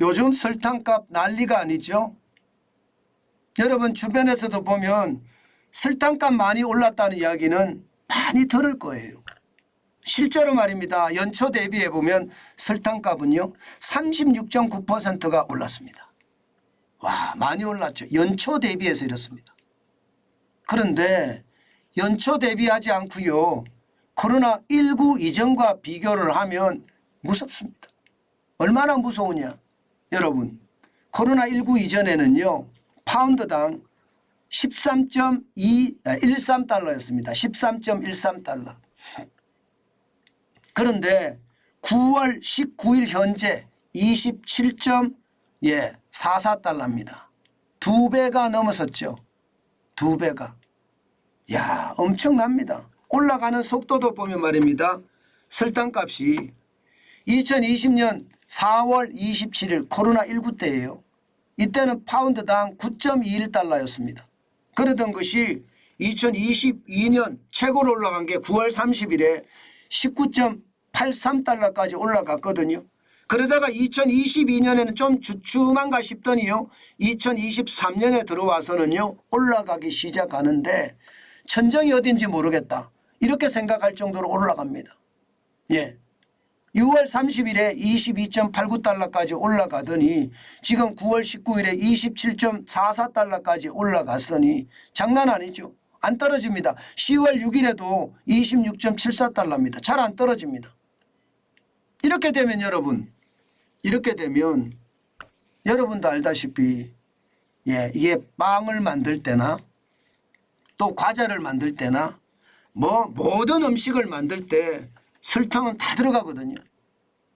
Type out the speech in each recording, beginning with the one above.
요즘 설탕값 난리가 아니죠. 여러분 주변에서도 보면 설탕값 많이 올랐다는 이야기는 많이 들을 거예요. 실제로 말입니다. 연초 대비해 보면 설탕값은요 36.9%가 올랐습니다. 와, 많이 올랐죠. 연초 대비해서 이렇습니다. 그런데 연초 대비하지 않고요 코로나19 이전과 비교를 하면 무섭습니다. 얼마나 무서우냐. 여러분 코로나19 이전에는요 파운드당 13.13달러였습니다. 13.13달러. 그런데 9월 19일 현재 27.44달러입니다. 2배가 넘어섰죠. 2배가. 야, 엄청납니다. 올라가는 속도도 보면 말입니다. 설탕값이 2020년 4월 27일 코로나19 때예요. 이때는 파운드당 9.21달러였습니다. 그러던 것이 2022년 최고로 올라간 게 9월 30일에 19.83달러까지 올라갔거든요. 그러다가 2022년에는 좀 주춤한가 싶더니요 2023년에 들어와서는요 올라가기 시작하는데 천정이 어딘지 모르겠다 이렇게 생각할 정도로 올라갑니다. 예, 6월 30일에 22.89달러까지 올라가더니 지금 9월 19일에 27.44달러까지 올라갔으니 장난 아니죠. 안 떨어집니다. 10월 6일에도 26.74달러입니다. 잘 안 떨어집니다. 이렇게 되면 여러분, 이렇게 되면 여러분도 알다시피 예, 이게 빵을 만들 때나 또 과자를 만들 때나 뭐 모든 음식을 만들 때 설탕은 다 들어가거든요.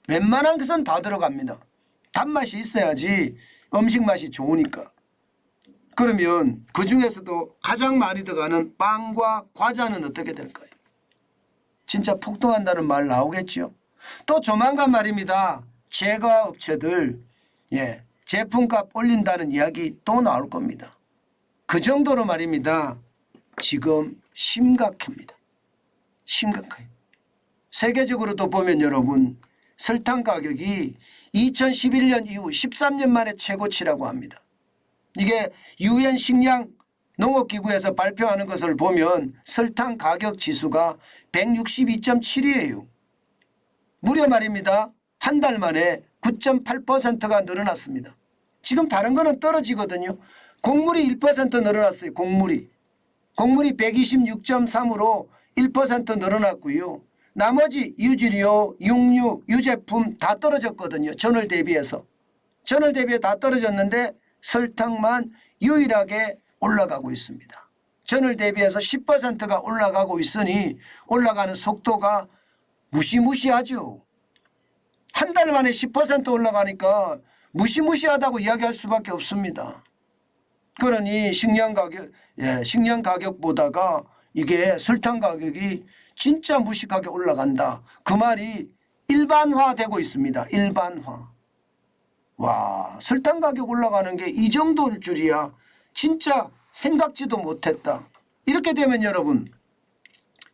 웬만한 것은 다 들어갑니다. 단맛이 있어야지 음식 맛이 좋으니까. 그러면 그중에서도 가장 많이 들어가는 빵과 과자는 어떻게 될까요? 진짜 폭등한다는 말 나오겠죠. 또 조만간 말입니다. 제과업체들 예, 제품값 올린다는 이야기 또 나올 겁니다. 그 정도로 말입니다. 지금 심각합니다. 심각해요. 세계적으로도 보면 여러분 설탕 가격이 2011년 이후 13년 만에 최고치라고 합니다. 이게 유엔 식량 농업기구에서 발표하는 것을 보면 설탕 가격 지수가 162.7이에요. 무려 말입니다. 한 달 만에 9.8%가 늘어났습니다. 지금 다른 거는 떨어지거든요. 곡물이 1% 늘어났어요. 곡물이 126.3으로 1% 늘어났고요. 나머지 유지료, 육류, 유제품 다 떨어졌거든요. 전월 대비해서. 전월 대비해 다 떨어졌는데 설탕만 유일하게 올라가고 있습니다. 전월 대비해서 10%가 올라가고 있으니 올라가는 속도가 무시무시하죠. 한 달 만에 10% 올라가니까 무시무시하다고 이야기할 수밖에 없습니다. 그러니 식량 가격보다가 이게 설탕 가격이 진짜 무식하게 올라간다. 그 말이 일반화되고 있습니다. 일반화. 와, 설탕 가격 올라가는 게 이 정도일 줄이야. 진짜 생각지도 못했다. 이렇게 되면 여러분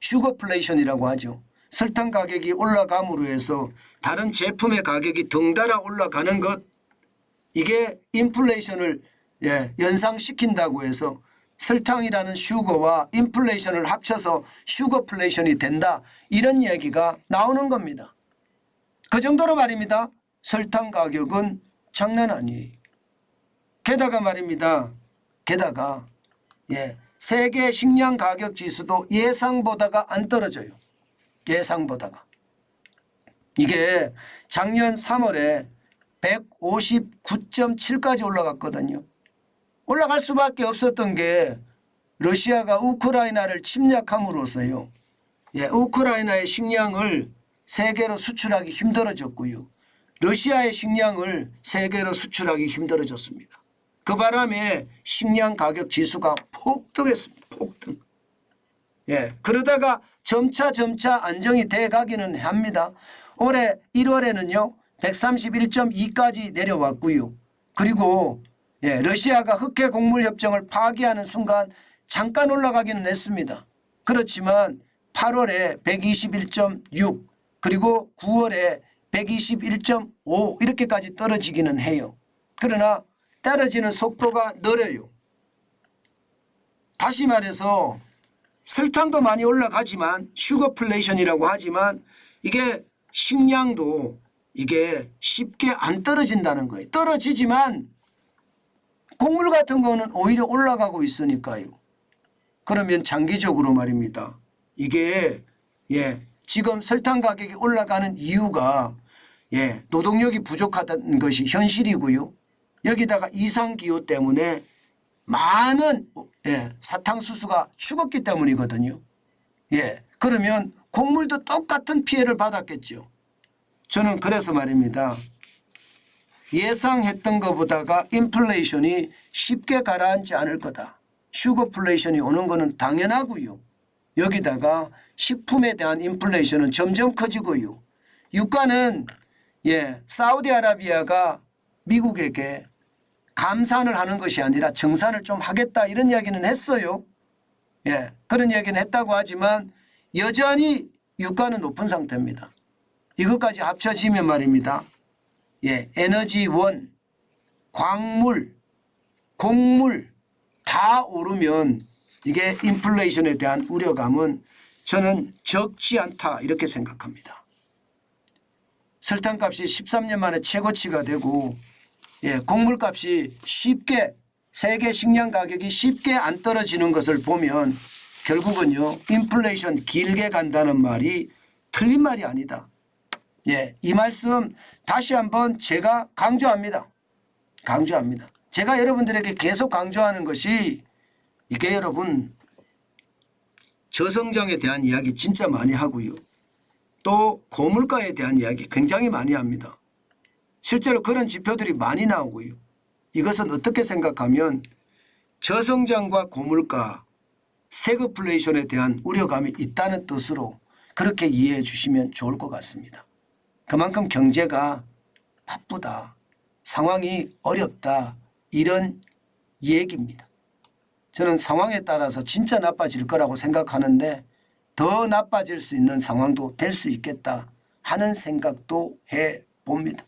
슈거플레이션이라고 하죠. 설탕 가격이 올라감으로 해서 다른 제품의 가격이 덩달아 올라가는 것, 이게 인플레이션을 연상시킨다고 해서 설탕이라는 슈거와 인플레이션을 합쳐서 슈거플레이션이 된다. 이런 얘기가 나오는 겁니다. 그 정도로 말입니다. 설탕 가격은 장난 아니에요. 게다가 말입니다. 게다가 세계 식량 가격 지수도 예상보다가 안 떨어져요. 예상보다가. 이게 작년 3월에 159.7까지 올라갔거든요. 올라갈 수밖에 없었던 게 러시아가 우크라이나를 침략함으로써요. 우크라이나의 식량을 세계로 수출하기 힘들어졌고요. 러시아의 식량을 세계로 수출하기 힘들어졌습니다. 그 바람에 식량 가격 지수가 폭등했습니다. 폭등. 그러다가 점차 안정이 돼 가기는 합니다. 올해 1월에는요 131.2까지 내려왔고요. 그리고 러시아가 흑해 곡물 협정을 파기하는 순간 잠깐 올라가기는 했습니다. 그렇지만 8월에 121.6 그리고 9월에 121.5 이렇게까지 떨어지기는 해요. 그러나 떨어지는 속도가 느려요. 다시 말해서 설탕도 많이 올라가지만 슈거플레이션이라고 하지만 이게 식량도 이게 쉽게 안 떨어진다는 거예요. 떨어지지만 곡물 같은 거는 오히려 올라가고 있으니까요. 그러면 장기적으로 말입니다. 이게 지금 설탕 가격이 올라가는 이유가 노동력이 부족하다는 것이 현실이고요. 여기다가 이상기후 때문에 많은 사탕수수가 죽었기 때문이거든요. 그러면 곡물도 똑같은 피해를 받았겠죠. 저는 그래서 말입니다. 예상했던 것보다가 인플레이션이 쉽게 가라앉지 않을 거다. 슈거플레이션이 오는 것은 당연하고요. 여기다가 식품에 대한 인플레이션은 점점 커지고요. 유가는 사우디아라비아가 미국에게 감산을 하는 것이 아니라 정산을 좀 하겠다 이런 이야기는 했어요. 그런 이야기는 했다고 하지만 여전히 유가는 높은 상태입니다. 이것까지 합쳐지면 말입니다. 에너지원, 광물, 곡물 다 오르면 이게 인플레이션에 대한 우려감은 저는 적지 않다 이렇게 생각합니다. 설탕값이 13년 만에 최고치가 되고 곡물값이 쉽게 세계 식량 가격이 쉽게 안 떨어지는 것을 보면 결국은요 인플레이션 길게 간다는 말이 틀린 말이 아니다. 이 말씀 다시 한번 제가 강조합니다. 제가 여러분들에게 계속 강조하는 것이 이게 여러분 저성장에 대한 이야기 진짜 많이 하고요. 또 고물가에 대한 이야기 굉장히 많이 합니다. 실제로 그런 지표들이 많이 나오고요. 이것은 어떻게 생각하면 저성장과 고물가, 스태그플레이션에 대한 우려감이 있다는 뜻으로 그렇게 이해해 주시면 좋을 것 같습니다. 그만큼 경제가 바쁘다, 상황이 어렵다 이런 얘기입니다. 저는 상황에 따라서 진짜 나빠질 거라고 생각하는데 더 나빠질 수 있는 상황도 될 수 있겠다 하는 생각도 해봅니다.